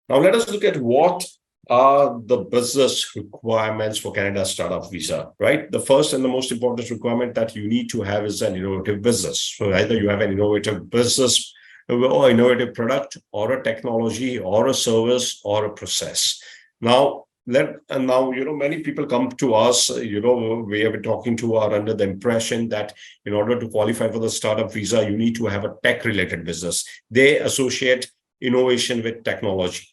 Now, let us look at what are the business requirements for Canada Startup Visa, right? The first and the most important requirement that you need to have is an innovative business. So either you have an innovative business or innovative product or a technology or a service or a process. Now, many people come to us, we have been talking to are under the impression that in order to qualify for the startup visa, you need to have a tech-related business. They associate innovation with technology.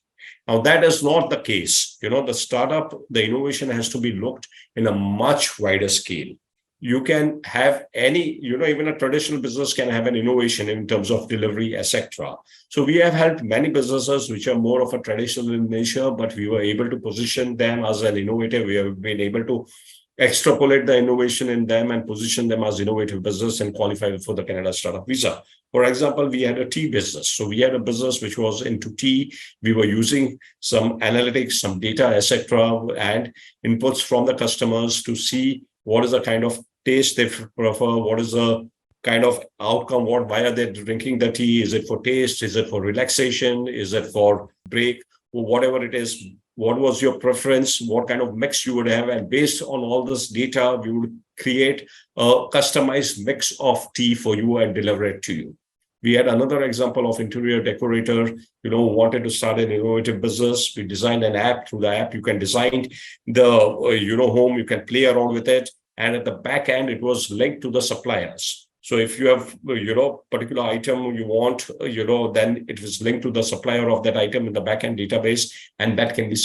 Now, that is not the case. The innovation has to be looked in a much wider scale. You can have even a traditional business can have an innovation in terms of delivery, etc. So we have helped many businesses which are more of a traditional in nature, but we were able to position them as an innovative. We have been able to extrapolate the innovation in them and position them as innovative business and qualify for the Canada Startup Visa. For example, we had a tea business. So we had a business which was into tea. We were using some analytics, some data, etc., and inputs from the customers to see what is the kind of taste they prefer, what is the kind of outcome, why are they drinking the tea? Is it for taste? Is it for relaxation? Is it for break? Whatever it is, what was your preference? What kind of mix you would have? And based on all this data, we would create a customized mix of tea for you and deliver it to you. We had another example of interior decorator, wanted to start an innovative business. We designed an app. Through the app, you can design the, home, you can play around with it. And at the back end, it was linked to the suppliers. So if you have, particular item you want, then it is linked to the supplier of that item in the backend database, and that can be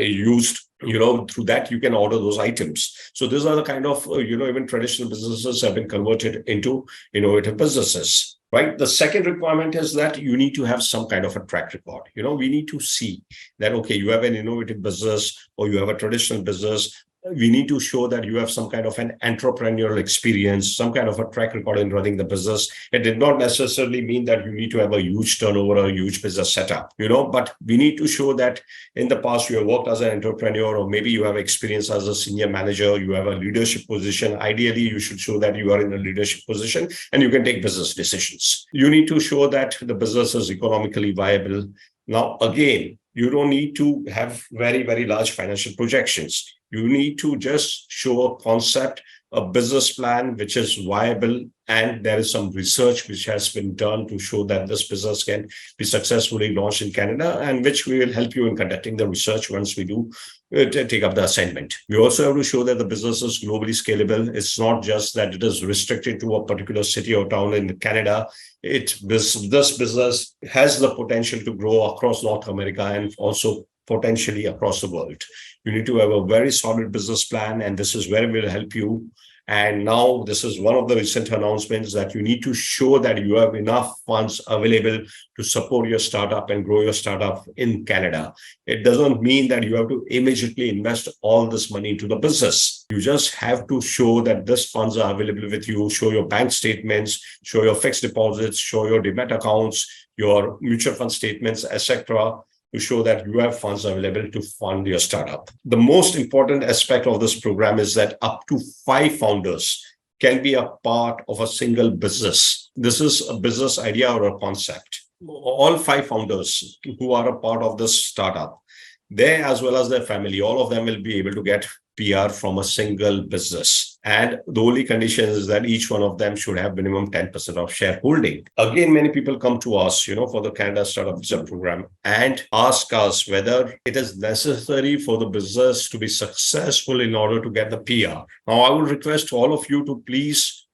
used. Through that, you can order those items. So these are the kind of, even traditional businesses have been converted into innovative businesses. Right. The second requirement is that you need to have some kind of a track record. We need to see that, okay, you have an innovative business or you have a traditional business. We need to show that you have some kind of an entrepreneurial experience, some kind of a track record in running the business. It did not necessarily mean that you need to have a huge turnover or a huge business setup, but we need to show that in the past you have worked as an entrepreneur, or maybe you have experience as a senior manager, you have a leadership position. Ideally, you should show that you are in a leadership position and you can take business decisions. You need to show that the business is economically viable. Now, again, you don't need to have very, very large financial projections. You need to just show a concept, a business plan, which is viable. And there is some research which has been done to show that this business can be successfully launched in Canada, and which we will help you in conducting the research once we do take up the assignment. We also have to show that the business is globally scalable. It's not just that it is restricted to a particular city or town in Canada. This business has the potential to grow across North America and also potentially across the world. You need to have a very solid business plan, and this is where we'll help you. And now this is one of the recent announcements that you need to show that you have enough funds available to support your startup and grow your startup in Canada. It doesn't mean that you have to immediately invest all this money into the business. You just have to show that this funds are available with you, show your bank statements, show your fixed deposits, show your demat accounts, your mutual fund statements, etc., to show that you have funds available to fund your startup. The most important aspect of this program is that up to 5 founders can be a part of a single business. This is a business idea or a concept. All 5 founders who are a part of this startup, they as well as their family, all of them will be able to get PR from a single business. And the only condition is that each one of them should have minimum 10% of shareholding. Again, many people come to us, for the Canada Startup Visa program and ask us whether it is necessary for the business to be successful in order to get the PR. Now, I would request all of you to please,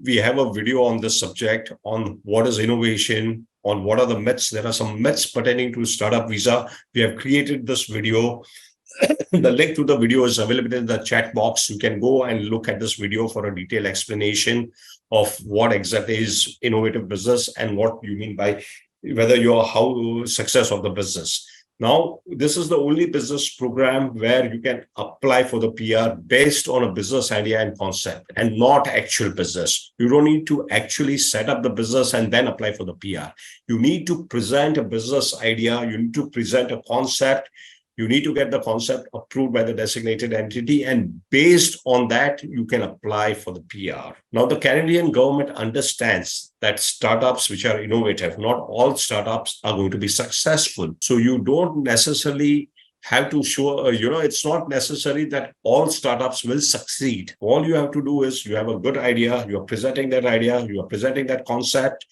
we have a video on this subject on what is innovation, on what are the myths. There are some myths pertaining to startup visa. We have created this video. The link to the video is available in the chat box. You can go and look at this video for a detailed explanation of what exactly is innovative business and what you mean by whether how success of the business. Now, this is the only business program where you can apply for the PR based on a business idea and concept and not actual business. You don't need to actually set up the business and then apply for the PR. You need to present a business idea. You need to present a concept. You need to get the concept approved by the designated entity, and based on that, you can apply for the PR. Now, the Canadian government understands that startups which are innovative, not all startups are going to be successful. So you don't necessarily have to show, it's not necessary that all startups will succeed. All you have to do is you have a good idea, you are presenting that idea, you are presenting that concept.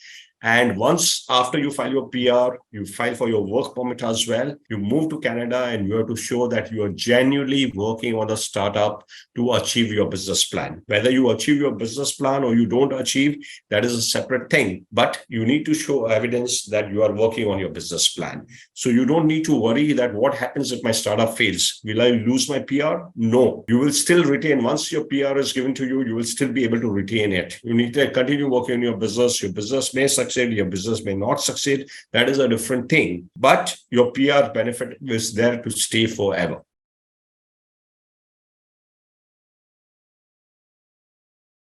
And once after you file your PR, you file for your work permit as well. You move to Canada and you have to show that you are genuinely working on a startup to achieve your business plan. Whether you achieve your business plan or you don't achieve, that is a separate thing. But you need to show evidence that you are working on your business plan. So you don't need to worry that what happens if my startup fails? Will I lose my PR? No, you will still retain. Once your PR is given to you, you will still be able to retain it. You need to continue working on your business. Your business may succeed. Your business may not succeed. That is a different thing. But your PR benefit is there to stay forever.